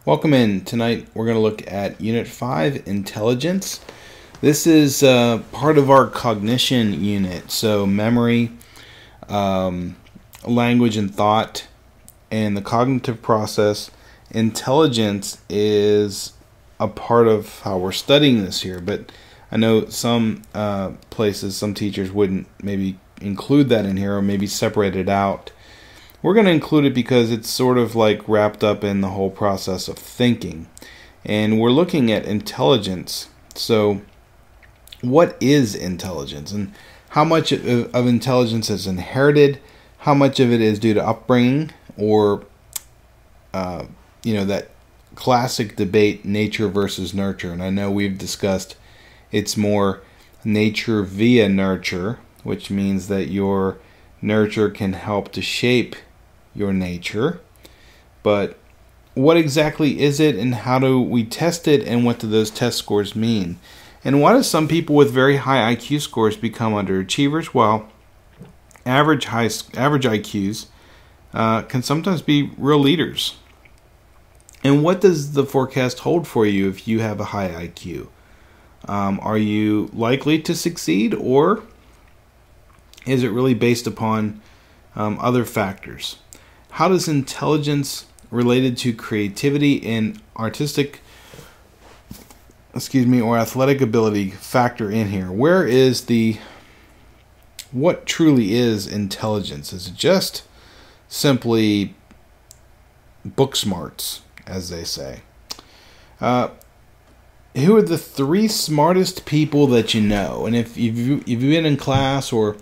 Welcome in. Tonight we're going to look at Unit 5, Intelligence. This is part of our cognition unit, so memory, language and thought, and the cognitive process. Intelligence is a part of how we're studying this here, but I know some places, some teachers wouldn't maybe include that in here or maybe separate it out. We're going to include it because it's sort of like wrapped up in the whole process of thinking. And we're looking at intelligence. So what is intelligence? And how much of intelligence is inherited? How much of it is due to upbringing? Or, that classic debate, nature versus nurture. And I know we've discussed it's more nature via nurture, which means that your nurture can help to shape your nature. But what exactly is it, and how do we test it, and what do those test scores mean? And why do some people with very high IQ scores become underachievers? Well, average IQs can sometimes be real leaders. And what does the forecast hold for you if you have a high IQ? Are you likely to succeed, or is it really based upon other factors? How does intelligence related to creativity and artistic, or athletic ability factor in here? What truly is intelligence? Is it just simply book smarts, as they say? Who are the 3 smartest people that you know? And if you've been in class, or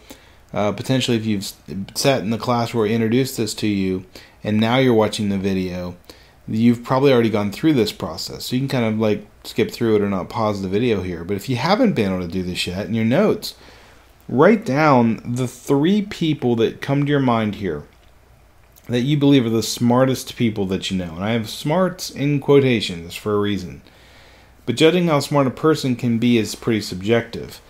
potentially if you've sat in the class where I introduced this to you and now you're watching the video, you've probably already gone through this process. So you can kind of like skip through it or not pause the video here. But if you haven't been able to do this yet, in your notes, write down the 3 people that come to your mind here that you believe are the smartest people that you know. And I have smarts in quotations for a reason. But judging how smart a person can be is pretty subjective.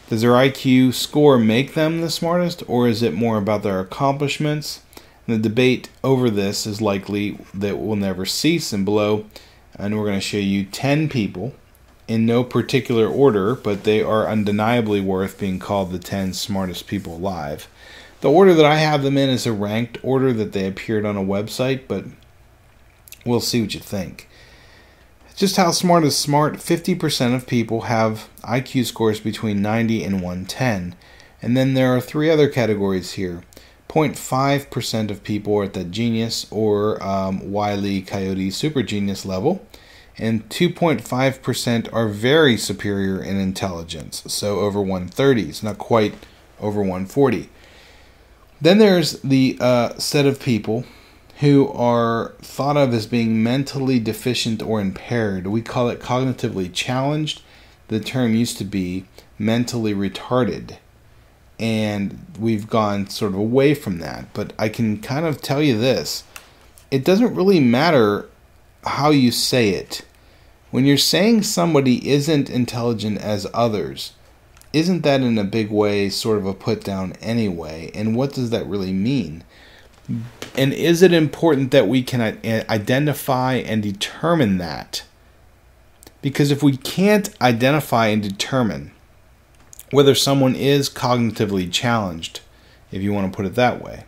Does their IQ score make them the smartest, or is it more about their accomplishments? And the debate over this is likely that will never cease. And below, and we're going to show you 10 people in no particular order, but they are undeniably worth being called the 10 smartest people alive. The order that I have them in is a ranked order that they appeared on a website, but we'll see what you think. Just how smart is smart? 50% of people have IQ scores between 90 and 110. And then there are 3 other categories here. 0.5% of people are at the genius or Wile E. Coyote super genius level. And 2.5% are very superior in intelligence, so over 130. It's not quite over 140. Then there's the set of people who are thought of as being mentally deficient or impaired. We call it cognitively challenged. The term used to be mentally retarded. And we've gone sort of away from that. But I can kind of tell you this. It doesn't really matter how you say it. When you're saying somebody isn't intelligent as others, isn't that in a big way sort of a put down anyway? And what does that really mean? And is it important that we can identify and determine that? Because if we can't identify and determine whether someone is cognitively challenged, if you want to put it that way,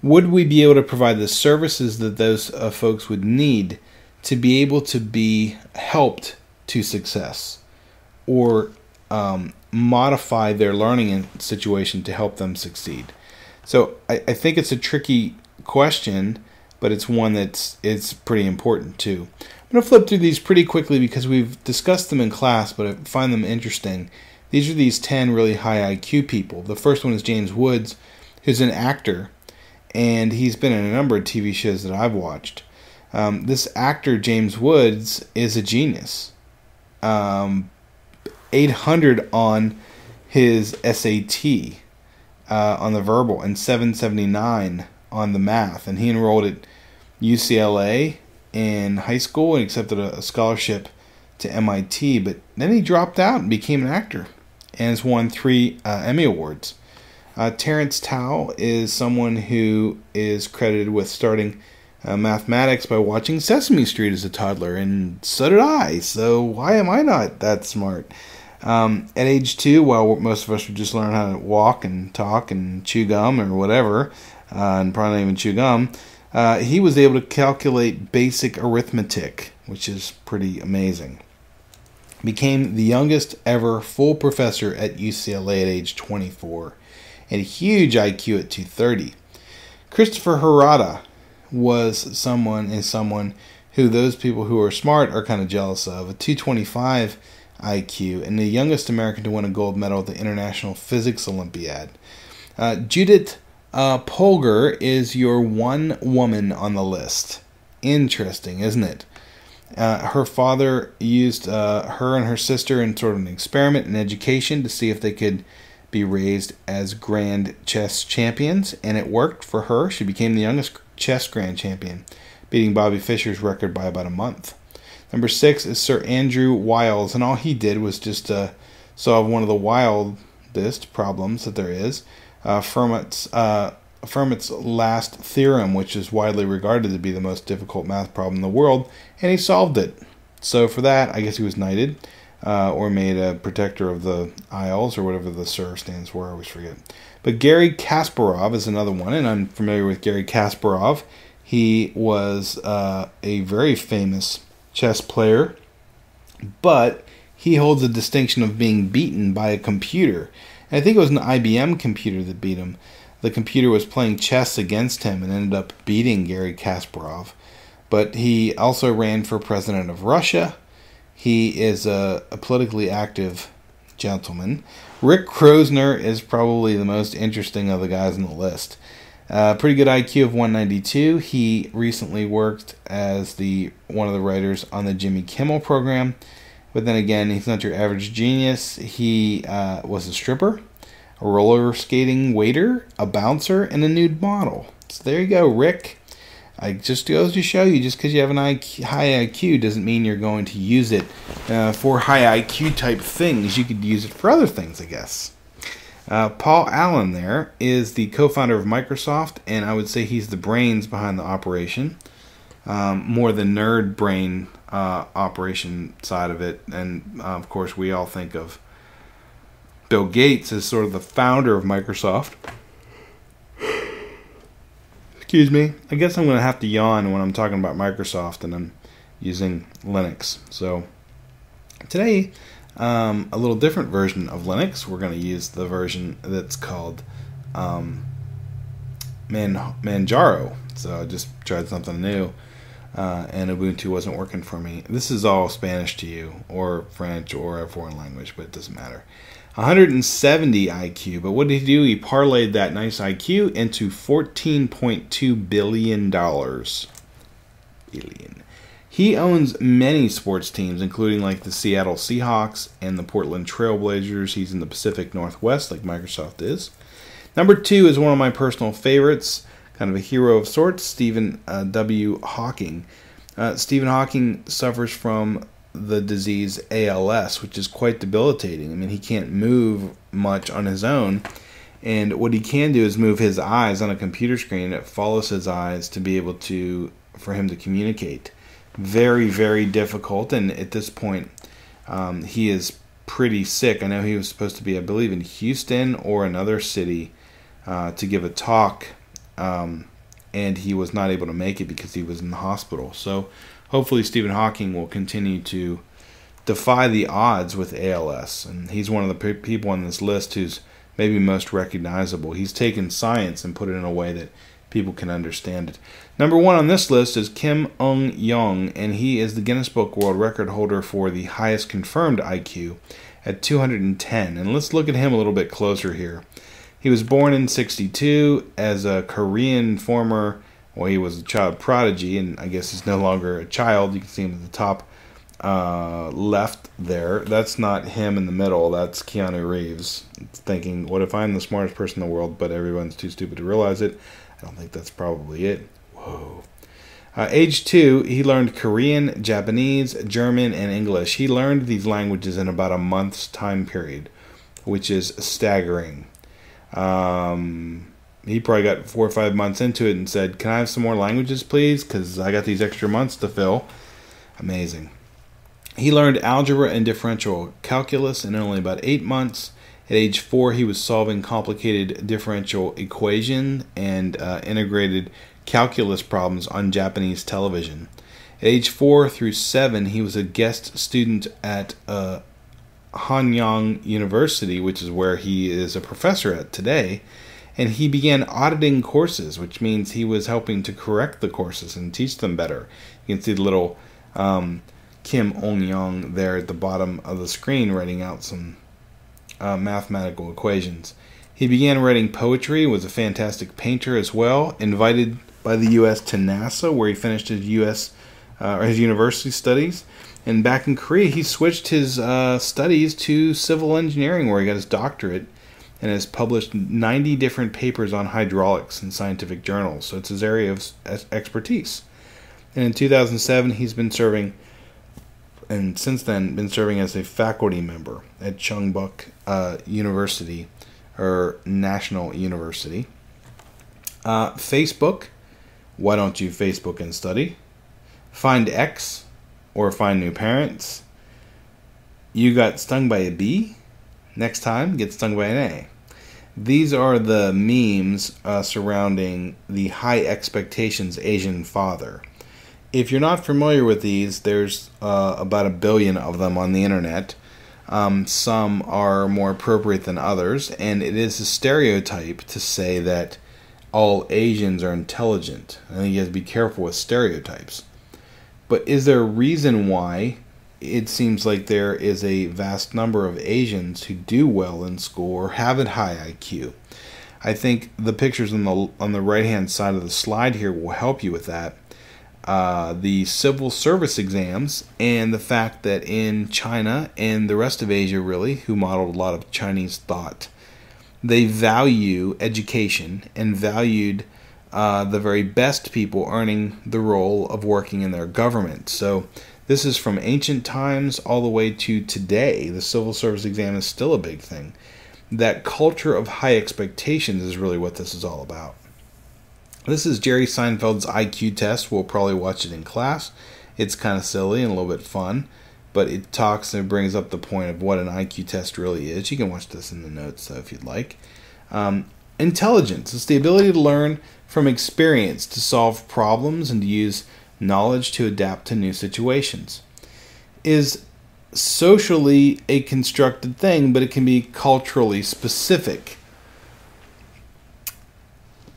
would we be able to provide the services that those folks would need to be able to be helped to success, or modify their learning situation to help them succeed? So I think it's a tricky question, but it's one it's pretty important too. I'm going to flip through these pretty quickly because we've discussed them in class, but I find them interesting. These are these 10 really high IQ people. The first one is James Woods, who's an actor, and he's been in a number of TV shows that I've watched. This actor, James Woods, is a genius. 800 on his SAT. On the verbal, and 779 on the math. And he enrolled at UCLA in high school and accepted a scholarship to MIT, but then he dropped out and became an actor and has won 3 Emmy Awards. Terrence Tao is someone who is credited with starting mathematics by watching Sesame Street as a toddler, and so did I. So why am I not that smart? At age 2, while most of us would just learn how to walk and talk and chew gum or whatever, and probably not even chew gum, he was able to calculate basic arithmetic, which is pretty amazing. Became the youngest ever full professor at UCLA at age 24, and a huge IQ at 230. Christopher Hirata was someone who those people who are smart are kind of jealous of. A 225 IQ, and the youngest American to win a gold medal at the International Physics Olympiad. Judith Polgar is your one woman on the list. Interesting, isn't it? Her father used her and her sister in sort of an experiment in education to see if they could be raised as grand chess champions, and it worked for her. She became the youngest chess grand champion, beating Bobby Fischer's record by about a month. Number 6 is Sir Andrew Wiles, and all he did was just solve one of the wildest problems that there is, Fermat's last theorem, which is widely regarded to be the most difficult math problem in the world, and he solved it. So for that, I guess he was knighted, or made a protector of the Isles, or whatever the Sir stands for, I always forget. But Garry Kasparov is another one, and I'm familiar with Garry Kasparov. He was a very famous chess player, but he holds a distinction of being beaten by a computer. And I think it was an IBM computer that beat him. The computer was playing chess against him and ended up beating Garry Kasparov. But he also ran for president of Russia. He is a politically active gentleman. Rick Krosner is probably the most interesting of the guys on the list. Pretty good IQ of 192. He recently worked as one of the writers on the Jimmy Kimmel program. But then again, he's not your average genius. He was a stripper, a roller skating waiter, a bouncer, and a nude model. So there you go, Rick. It just goes to show you, just because you have an high IQ doesn't mean you're going to use it for high IQ type things. You could use it for other things, I guess. Paul Allen there is the co-founder of Microsoft, and I would say he's the brains behind the operation. More the nerd brain operation side of it. And, of course, we all think of Bill Gates as sort of the founder of Microsoft. Excuse me. I guess I'm going to have to yawn when I'm talking about Microsoft and I'm using Linux. So today, a little different version of Linux. We're going to use the version that's called Manjaro. So I just tried something new, and Ubuntu wasn't working for me. This is all Spanish to you, or French, or a foreign language, but it doesn't matter. 170 IQ, but what did he do? He parlayed that nice IQ into $14.2 billion. He owns many sports teams, including like the Seattle Seahawks and the Portland Trail Blazers. He's in the Pacific Northwest, like Microsoft is. Number 2 is one of my personal favorites, kind of a hero of sorts, Stephen W. Hawking. Stephen Hawking suffers from the disease ALS, which is quite debilitating. I mean, he can't move much on his own, and what he can do is move his eyes on a computer screen. It follows his eyes to be able for him to communicate. Very, very difficult, and at this point, he is pretty sick. I know he was supposed to be, I believe, in Houston or another city to give a talk, and he was not able to make it because he was in the hospital. So hopefully Stephen Hawking will continue to defy the odds with ALS, and he's one of the people on this list who's maybe most recognizable. He's taken science and put it in a way that people can understand it. Number 1 on this list is Ahn Young, and he is the Guinness Book World Record holder for the highest confirmed IQ at 210. And let's look at him a little bit closer here. He was born in 1962 as a Korean former, well, he was a child prodigy, and I guess he's no longer a child. You can see him at the top left there. That's not him in the middle. That's Keanu Reeves. It's thinking, what if I'm the smartest person in the world, but everyone's too stupid to realize it? I don't think that's probably it. Whoa. Age 2, he learned Korean, Japanese, German, and English. He learned these languages in about a month's time period, which is staggering. he probably got 4 or 5 months into it and said, "Can I have some more languages, please? Because I got these extra months to fill." Amazing. He learned algebra and differential calculus in only about 8 months. At age 4, he was solving complicated differential equation and integrated calculus problems on Japanese television. At age 4 through 7, he was a guest student at Ahn Young University, which is where he is a professor at today, and he began auditing courses, which means he was helping to correct the courses and teach them better. You can see the little Ahn Young there at the bottom of the screen writing out some mathematical equations. He began writing poetry, was a fantastic painter as well, invited by the U.S. to NASA, where he finished his his university studies. And back in Korea, he switched his studies to civil engineering, where he got his doctorate and has published 90 different papers on hydraulics in scientific journals. So it's his area of expertise. And in 2007, he's been serving, and since then, been serving as a faculty member at Chungbuk University, or National University. Facebook, why don't you Facebook and study? Find X, or find new parents. You got stung by a bee? Next time, get stung by an A. These are the memes surrounding the high expectations Asian father. If you're not familiar with these, there's about 1 billion of them on the internet. Some are more appropriate than others, and it is a stereotype to say that all Asians are intelligent. I think you have to be careful with stereotypes. But is there a reason why it seems like there is a vast number of Asians who do well in school or have a high IQ? I think the pictures on the right-hand side of the slide here will help you with that. The civil service exams, and the fact that in China and the rest of Asia, really, who modeled a lot of Chinese thought, they value education and valued the very best people earning the role of working in their government. So this is from ancient times all the way to today. The civil service exam is still a big thing. That culture of high expectations is really what this is all about. This is Jerry Seinfeld's IQ test. We'll probably watch it in class. It's kind of silly and a little bit fun, but it talks and brings up the point of what an IQ test really is. You can watch this in the notes if you'd like. Intelligence is the ability to learn from experience, to solve problems, and to use knowledge to adapt to new situations. Is socially a constructed thing, but it can be culturally specific.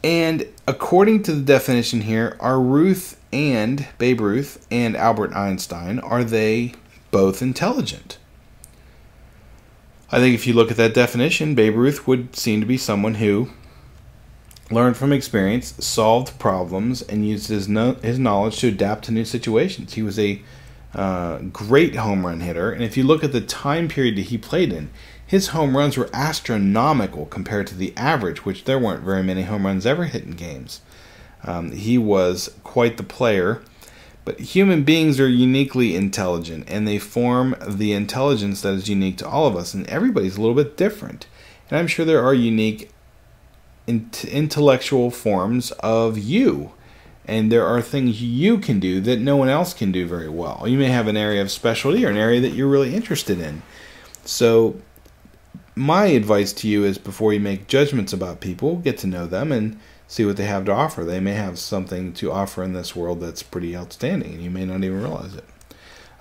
And according to the definition here, are Babe Ruth and Albert Einstein, are they both intelligent? I think if you look at that definition, Babe Ruth would seem to be someone who learned from experience, solved problems, and used his knowledge to adapt to new situations. He was a great home run hitter, and if you look at the time period that he played in, his home runs were astronomical compared to the average, which there weren't very many home runs ever hit in games. He was quite the player. But human beings are uniquely intelligent, and they form the intelligence that is unique to all of us, and everybody's a little bit different. And I'm sure there are unique intellectual forms of you, and there are things you can do that no one else can do very well. You may have an area of specialty or an area that you're really interested in. So my advice to you is, before you make judgments about people, get to know them and see what they have to offer. They may have something to offer in this world that's pretty outstanding, and you may not even realize it.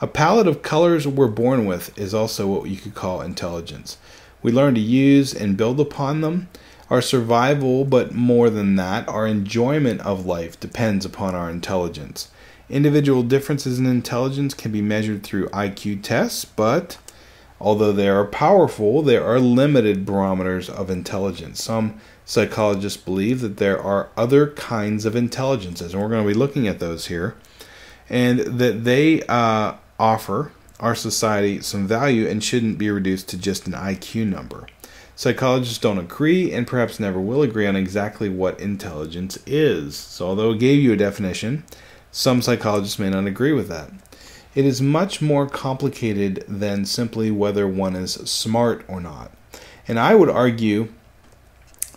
A palette of colors we're born with is also what you could call intelligence. We learn to use and build upon them. Our survival, but more than that, our enjoyment of life depends upon our intelligence. Individual differences in intelligence can be measured through IQ tests, but although they are powerful, there are limited barometers of intelligence. Some psychologists believe that there are other kinds of intelligences, and we're going to be looking at those here, and that they offer our society some value and shouldn't be reduced to just an IQ number. Psychologists don't agree, and perhaps never will agree, on exactly what intelligence is. So although it gave you a definition, some psychologists may not agree with that. It is much more complicated than simply whether one is smart or not. And I would argue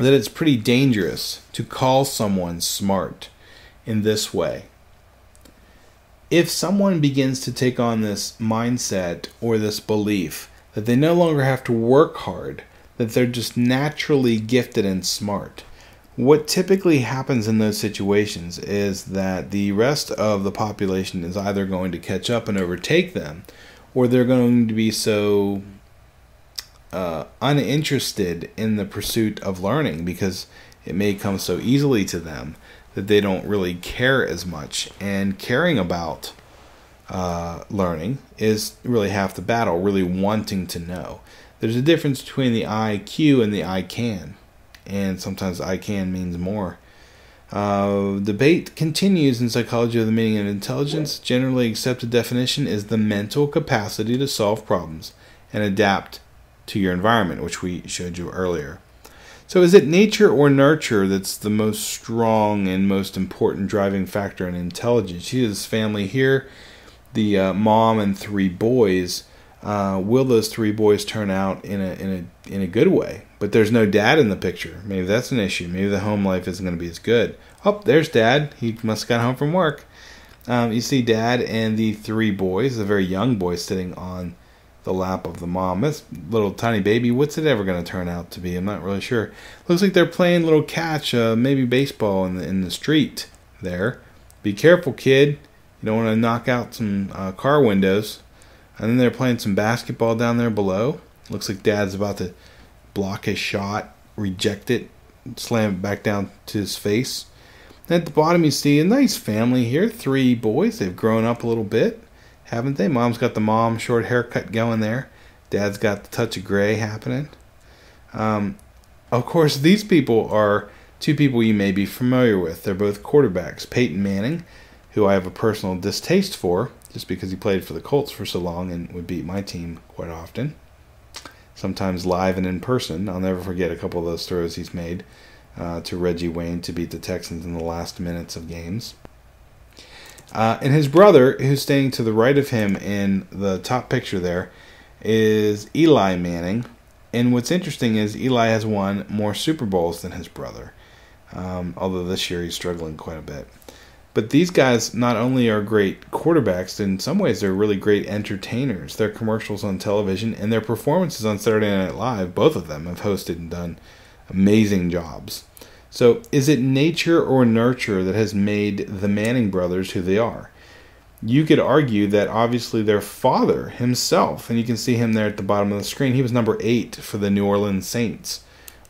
that it's pretty dangerous to call someone smart in this way. If someone begins to take on this mindset or this belief that they no longer have to work hard, that they're just naturally gifted and smart, what typically happens in those situations is that the rest of the population is either going to catch up and overtake them, or they're going to be so uninterested in the pursuit of learning because it may come so easily to them that they don't really care as much. And caring about learning is really half the battle, really wanting to know. There's a difference between the IQ and the I can, and sometimes I can means more. Debate continues in psychology of the meaning of intelligence. Generally accepted definition is the mental capacity to solve problems and adapt to your environment, which we showed you earlier. So is it nature or nurture that's the most strong and most important driving factor in intelligence? You see this family here, the mom and 3 boys. Will those 3 boys turn out in a good way? But there's no dad in the picture. Maybe that's an issue. Maybe the home life isn't going to be as good. Oh, there's Dad. He must have got home from work. You see Dad and the 3 boys, the very young boy sitting on the lap of the mom. This little tiny baby, what's it ever going to turn out to be? I'm not really sure. Looks like they're playing little catch, maybe baseball in the street there. Be careful, kid. You don't want to knock out some car windows. And then they're playing some basketball down there below. Looks like Dad's about to block his shot, reject it, slam it back down to his face. And at the bottom you see a nice family here. 3 boys. They've grown up a little bit, haven't they? Mom's got the mom short haircut going there. Dad's got the touch of gray happening. Of course, these people are 2 people you may be familiar with. They're both quarterbacks. Peyton Manning, who I have a personal distaste for, just because he played for the Colts for so long and would beat my team quite often. Sometimes live and in person. I'll never forget a couple of those throws he's made to Reggie Wayne to beat the Texans in the last minutes of games. And his brother, who's standing to the right of him in the top picture there, is Eli Manning. And what's interesting is Eli has won more Super Bowls than his brother, although this year he's struggling quite a bit. But these guys not only are great quarterbacks, in some ways they're really great entertainers. Their commercials on television and their performances on Saturday Night Live, both of them have hosted and done amazing jobs. So is it nature or nurture that has made the Manning brothers who they are? You could argue that obviously their father himself, and you can see him there at the bottom of the screen, he was number 8 for the New Orleans Saints,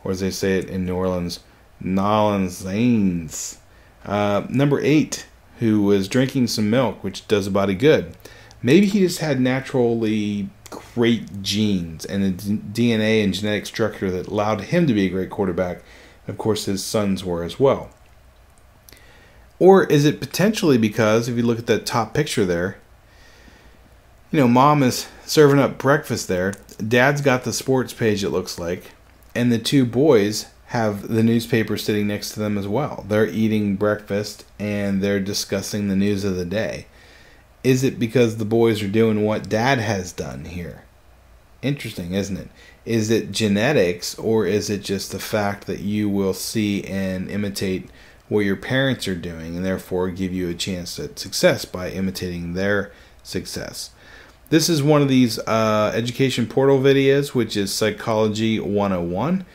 or as they say it in New Orleans, Nolans Saints. Number 8, who was drinking some milk, which does a body good. Maybe he just had naturally great genes and a DNA and genetic structure that allowed him to be a great quarterback. Of course, his sons were as well. Or is it potentially because, if you look at that top picture there, Mom is serving up breakfast there. Dad's got the sports page, it looks like. And the 2 boys have the newspaper sitting next to them as well. They're eating breakfast and they're discussing the news of the day. Is it because the boys are doing what Dad has done here? Interesting, isn't it? Is it genetics, or is it just the fact that you will see and imitate what your parents are doing and therefore give you a chance at success by imitating their success? This is one of these education portal videos, which is Psychology 101.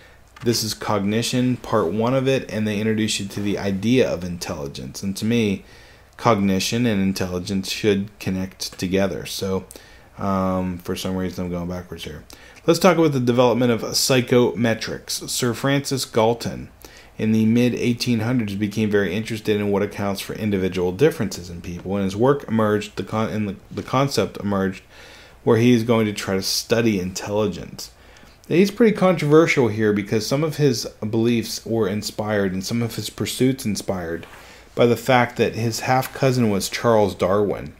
This is Cognition, part 1 of it, and they introduce you to the idea of intelligence. And to me, cognition and intelligence should connect together. So, for some reason, I'm going backwards here. Let's talk about the development of psychometrics. Sir Francis Galton, in the mid-1800s, became very interested in what accounts for individual differences in people. And his work emerged, the concept emerged, where he is going to try to study intelligence. He's pretty controversial here because some of his beliefs were inspired and some of his pursuits inspired by the fact that his half-cousin was Charles Darwin.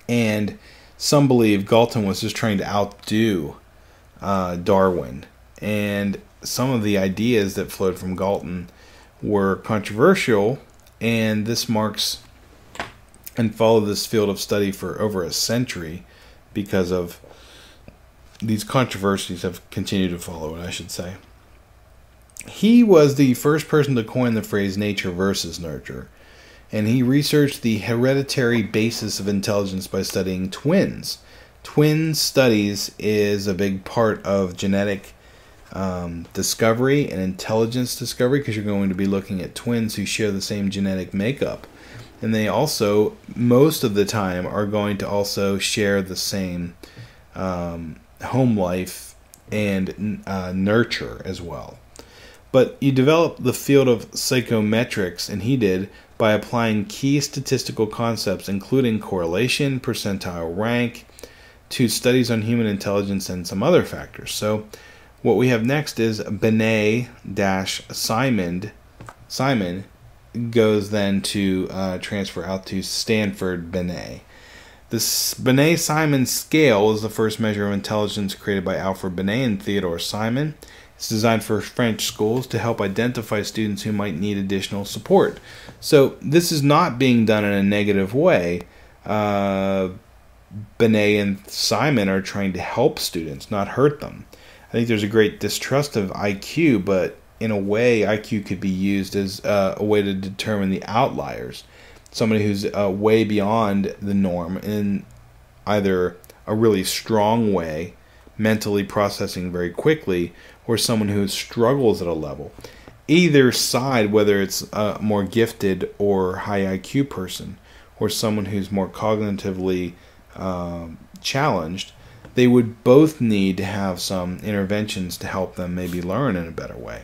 And some believe Galton was just trying to outdo Darwin. And some of the ideas that flowed from Galton were controversial, and this marks and followed this field of study for over a century because of these controversies have continued to follow it, I should say. he was the first person to coin the phrase nature versus nurture. And he researched the hereditary basis of intelligence by studying twins. Twin studies is a big part of genetic discovery and intelligence discovery, because you're going to be looking at twins who share the same genetic makeup. And they also, most of the time, are going to also share the same home life and nurture as well. But you develop the field of psychometrics, and he did, by applying key statistical concepts including correlation, percentile rank, to studies on human intelligence and some other factors. So what we have next is Binet-Simon. Simon goes then to transfer out to Stanfordbinet. This Binet-Simon scale is the first measure of intelligence created by Alfred Binet and Theodore Simon. It's designed for French schools to help identify students who might need additional support. So this is not being done in a negative way. Binet and Simon are trying to help students, not hurt them. I think there's a great distrust of IQ, but in a way, IQ could be used as a way to determine the outliers. Somebody who's way beyond the norm in either a really strong way, mentally processing very quickly, or someone who struggles at a level. Either side, whether it's a more gifted or high IQ person, or someone who's more cognitively challenged, they would both need to have some interventions to help them maybe learn in a better way.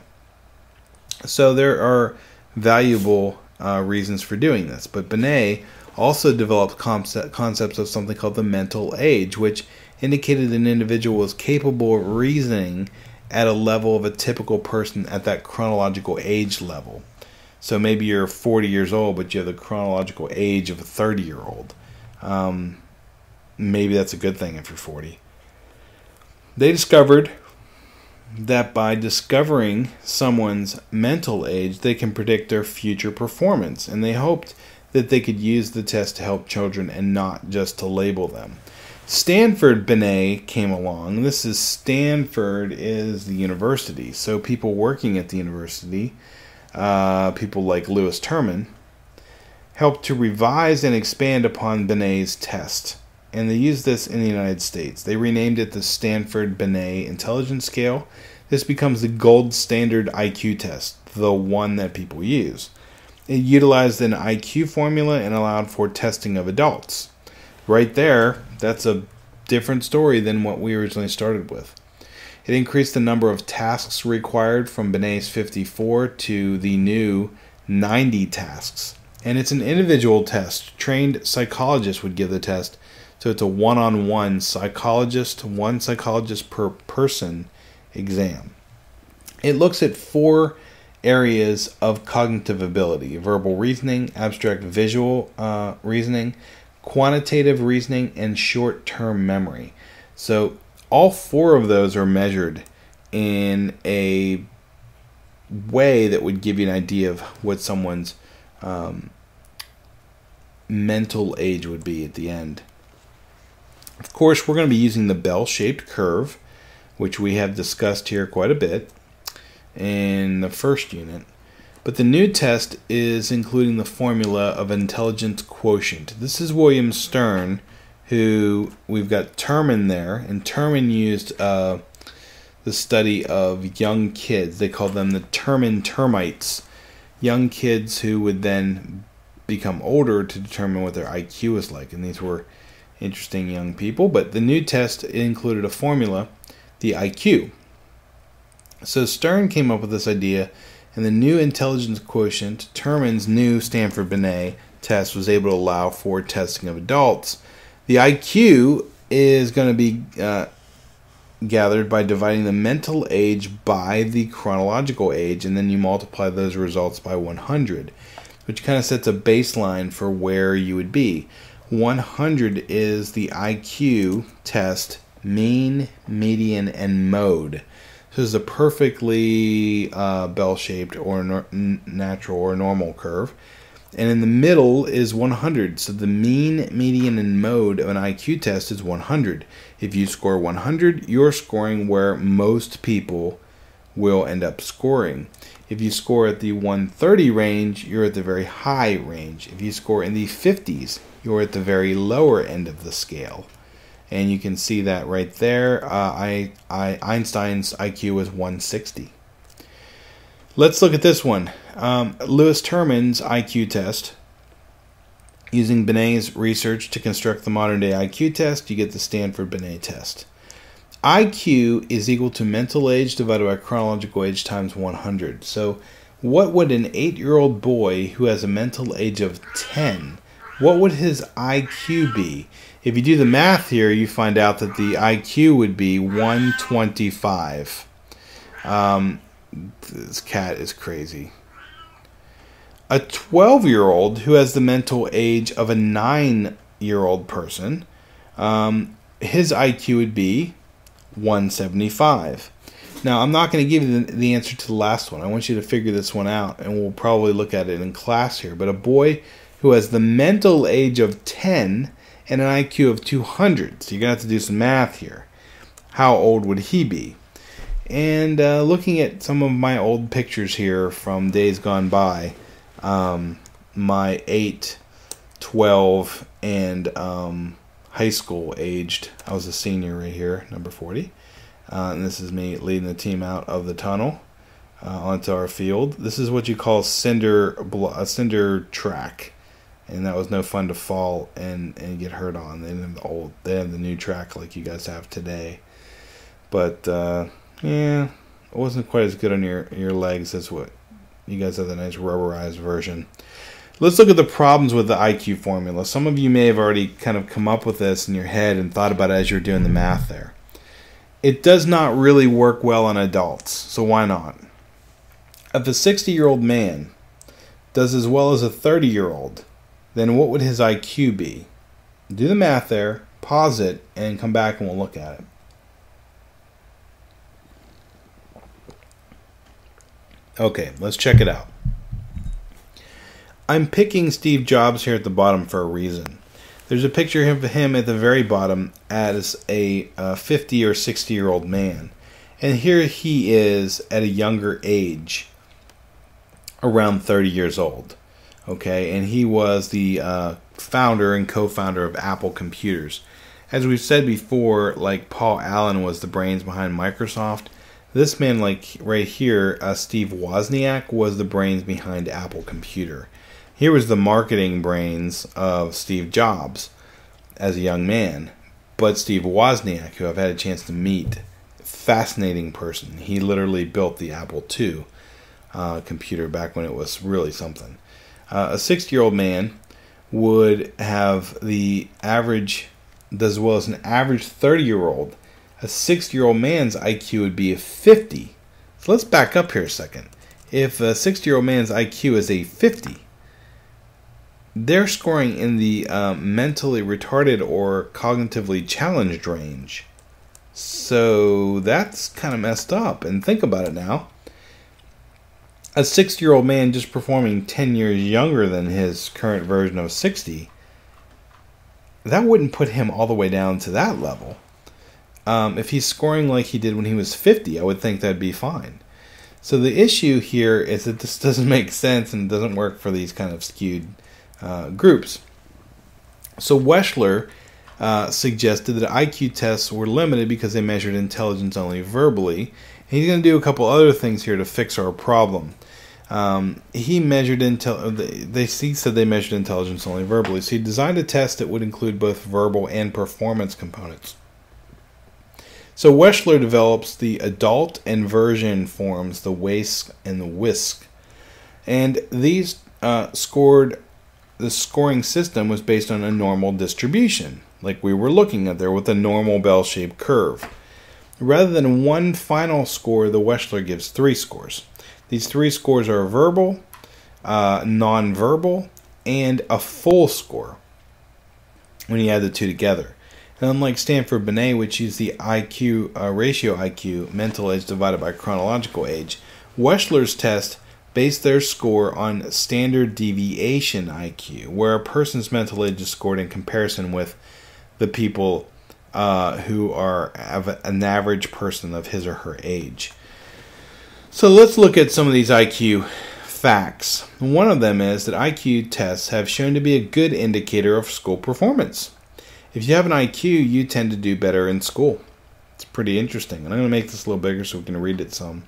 So there are valuable reasons for doing this. But Binet also developed concepts of something called the mental age, which indicated an individual was capable of reasoning at a level of a typical person at that chronological age level. So maybe you're 40 years old, but you have the chronological age of a 30-year-old. Maybe that's a good thing if you're 40. They discovered that by discovering someone's mental age, they can predict their future performance. And they hoped that they could use the test to help children and not just to label them. Stanfordbinet came along. Stanford is the university. So people working at the university, people like Lewis Terman, helped to revise and expand upon Binet's test. And they used this in the United States. They renamed it the Stanford-Binet Intelligence Scale. This becomes the gold standard IQ test, the one that people use. It utilized an IQ formula and allowed for testing of adults. Right there, that's a different story than what we originally started with. It increased the number of tasks required from Binet's 54 to the new 90 tasks. And it's an individual test. Trained psychologists would give the test. So it's a one-on-one one psychologist per person exam. It looks at 4 areas of cognitive ability: verbal reasoning, abstract visual reasoning, quantitative reasoning, and short-term memory. So all 4 of those are measured in a way that would give you an idea of what someone's mental age would be at the end. Of course, we're going to be using the bell-shaped curve, which we have discussed here quite a bit in the first unit. But the new test is including the formula of intelligence quotient. This is William Stern, who we've got Terman there, and Terman used the study of young kids. They called them the Terman termites, young kids who would then become older to determine what their IQ was like. And these were interesting young people. But the new test included a formula, the IQ. So Stern came up with this idea, and the new intelligence quotient, Terman's new Stanford-Binet test, was able to allow for testing of adults. The IQ is going to be gathered by dividing the mental age by the chronological age, and then you multiply those results by 100, which kind of sets a baseline for where you would be. 100 is the IQ test, mean, median, and mode. So this is a perfectly bell-shaped or natural or normal curve. And in the middle is 100. So the mean, median, and mode of an IQ test is 100. If you score 100, you're scoring where most people will end up scoring. If you score at the 130 range, you're at the very high range. If you score in the 50s, you're at the very lower end of the scale. And you can see that right there. Einstein's IQ was 160. Let's look at this one. Lewis Terman's IQ test. Using Binet's research to construct the modern-day IQ test, you get the Stanfordbinet test. IQ is equal to mental age divided by chronological age times 100. So what would an 8-year-old boy who has a mental age of 10, what would his IQ be? If you do the math here, you find out that the IQ would be 125. This cat is crazy. A 12-year-old who has the mental age of a 9-year-old person, his IQ would be 175. Now, I'm not going to give you the answer to the last one. I want you to figure this one out, and we'll probably look at it in class here. But a boy who has the mental age of 10 and an IQ of 200, so you're going to have to do some math here. How old would he be? And looking at some of my old pictures here from days gone by, my 8, 12, and high school aged. I was a senior right here, number 40. And this is me leading the team out of the tunnel onto our field. This is what you call a cinder track. And that was no fun to fall and get hurt on. They didn't have they have the new track like you guys have today. But yeah, it wasn't quite as good on your legs as what you guys have, the nice rubberized version. Let's look at the problems with the IQ formula. Some of you may have already kind of come up with this in your head and thought about it as you're doing the math there. It does not really work well on adults, so why not? If a 60-year-old man does as well as a 30-year-old, then what would his IQ be? Do the math there, pause it, and come back and we'll look at it. Okay, let's check it out. I'm picking Steve Jobs here at the bottom for a reason. There's a picture of him at the very bottom as a 50 or 60-year-old man. And here he is at a younger age, around 30 years old. Okay, and he was the founder and co-founder of Apple Computers. As we've said before, like Paul Allen was the brains behind Microsoft, this man, like right here, Steve Wozniak, was the brains behind Apple Computer. Here was the marketing brains of Steve Jobs as a young man. But Steve Wozniak, who I've had a chance to meet, fascinating person. He literally built the Apple II computer back when it was really something. A 60-year-old man would have the average, as well as an average 30-year-old. A 60-year-old man's IQ would be a 50. So let's back up here a second. If a 60-year-old man's IQ is a 50, they're scoring in the mentally retarded or cognitively challenged range. So that's kind of messed up. And think about it now. A 60-year-old man just performing 10 years younger than his current version of 60, that wouldn't put him all the way down to that level. If he's scoring like he did when he was 50, I would think that'd be fine. So the issue here is that this doesn't make sense and doesn't work for these kind of skewed groups. So Wechsler suggested that IQ tests were limited because they measured intelligence only verbally. And he's going to do a couple other things here to fix our problem. He said they measured intelligence only verbally. So he designed a test that would include both verbal and performance components. So Wechsler develops the adult and version forms, the WAISC and the WISC. And these the scoring system was based on a normal distribution, like we were looking at there with a normal bell-shaped curve. Rather than one final score, the Wechsler gives 3 scores. These 3 scores are verbal, non-verbal, and a full score when you add the two together. And unlike Stanfordbinet, which used the IQ ratio IQ, mental age divided by chronological age, Wechsler's test based their score on standard deviation IQ, where a person's mental age is scored in comparison with the people who have an average person of his or her age. So let's look at some of these IQ facts. One of them is that IQ tests have shown to be a good indicator of school performance. If you have an IQ, you tend to do better in school. It's pretty interesting. And I'm going to make this a little bigger so we can read it some.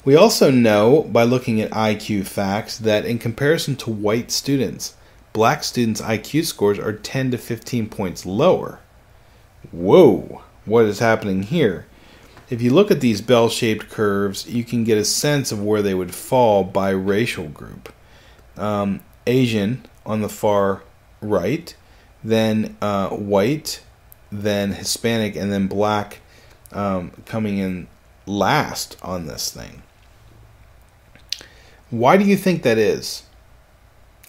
We also know by looking at IQ facts that in comparison to white students, black students' IQ scores are 10 to 15 points lower. Whoa, what is happening here? If you look at these bell-shaped curves, you can get a sense of where they would fall by racial group. Asian on the far right, then white, then Hispanic, and then black coming in last on this thing. Why do you think that is?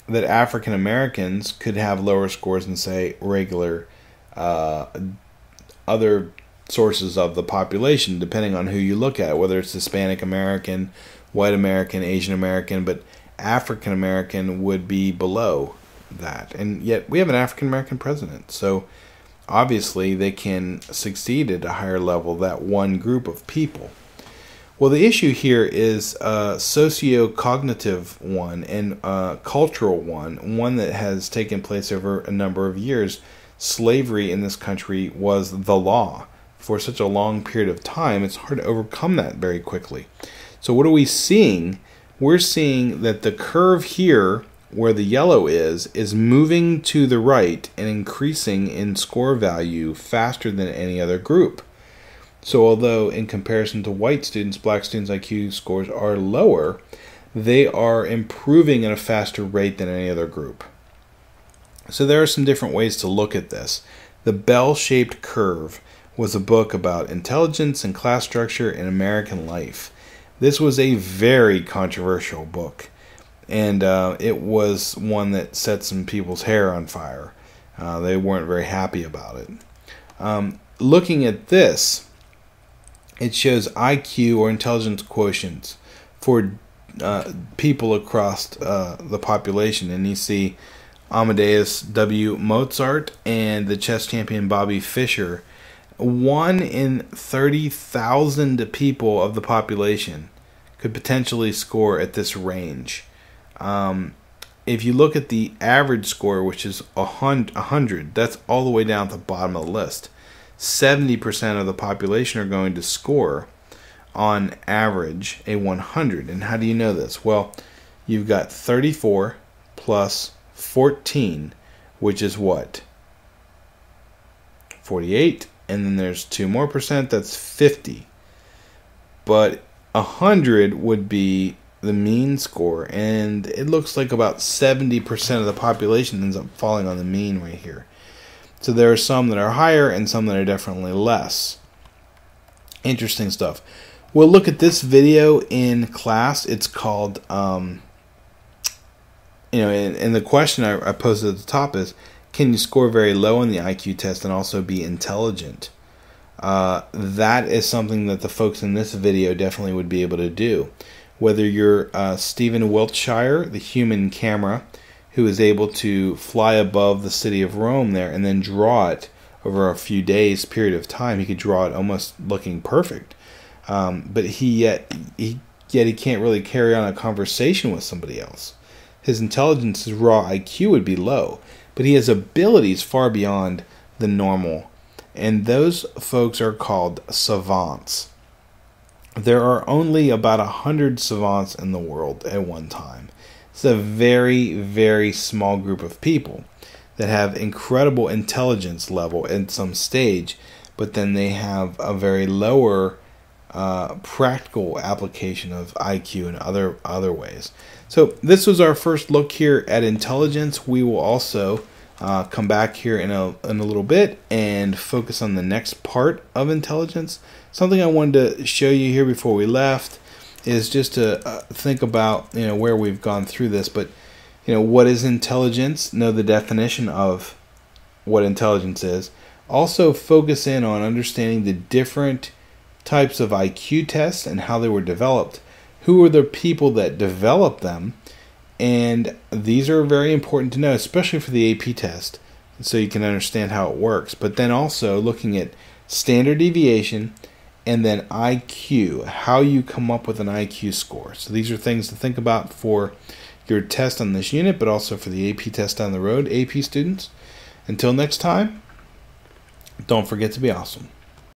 That African Americans could have lower scores than, say, regular other sources of the population, depending on who you look at, whether it's Hispanic American, white American, Asian American, but African American would be below that. And yet we have an African American president, so obviously they can succeed at a higher level, that one group of people. Well, the issue here is a socio-cognitive one and a cultural one that has taken place over a number of years. Slavery in this country was the law for such a long period of time. It's hard to overcome that very quickly. So what are we seeing? We're seeing that the curve here, where the yellow is moving to the right and increasing in score value faster than any other group. So although in comparison to white students, black students' IQ scores are lower, they are improving at a faster rate than any other group. So there are some different ways to look at this. The Bell-Shaped Curve was a book about intelligence and class structure in American life. This was a very controversial book, and it was one that set some people's hair on fire. They weren't very happy about it. Looking at this, it shows IQ or intelligence quotients for people across the population, and you see Amadeus W. Mozart and the chess champion Bobby Fischer. 1 in 30,000 people of the population could potentially score at this range. If you look at the average score, which is 100, that's all the way down at the bottom of the list. 70% of the population are going to score, on average, a 100. And how do you know this? Well, you've got 34 plus 14, which is what? 48. And then there's 2 more percent, that's 50. But 100 would be the mean score, and it looks like about 70% of the population ends up falling on the mean right here. So there are some that are higher and some that are definitely less. Interesting stuff. We'll look at this video in class. It's called, and the question I posted at the top is, can you score very low on the IQ test and also be intelligent? That is something that the folks in this video definitely would be able to do. Whether you're Stephen Wiltshire, the human camera, who is able to fly above the city of Rome there and then draw it over a few days period of time. He could draw it almost looking perfect. But he can't really carry on a conversation with somebody else. His intelligence, his raw IQ would be low, but he has abilities far beyond the normal. And those folks are called savants. There are only about 100 savants in the world at one time. It's a very, very small group of people that have incredible intelligence level at some stage, but then they have a very lower practical application of IQ in other ways. So this was our first look here at intelligence. We will also come back here in a little bit and focus on the next part of intelligence. Something I wanted to show you here before we left is just to think about where we've gone through this, but what is intelligence? Know the definition of what intelligence is. Also focus in on understanding the different types of IQ tests and how they were developed. Who are the people that developed them? And these are very important to know, especially for the AP test, so you can understand how it works. But then also looking at standard deviation and then IQ, how you come up with an IQ score. So these are things to think about for your test on this unit, but also for the AP test down the road, AP students. Until next time, don't forget to be awesome.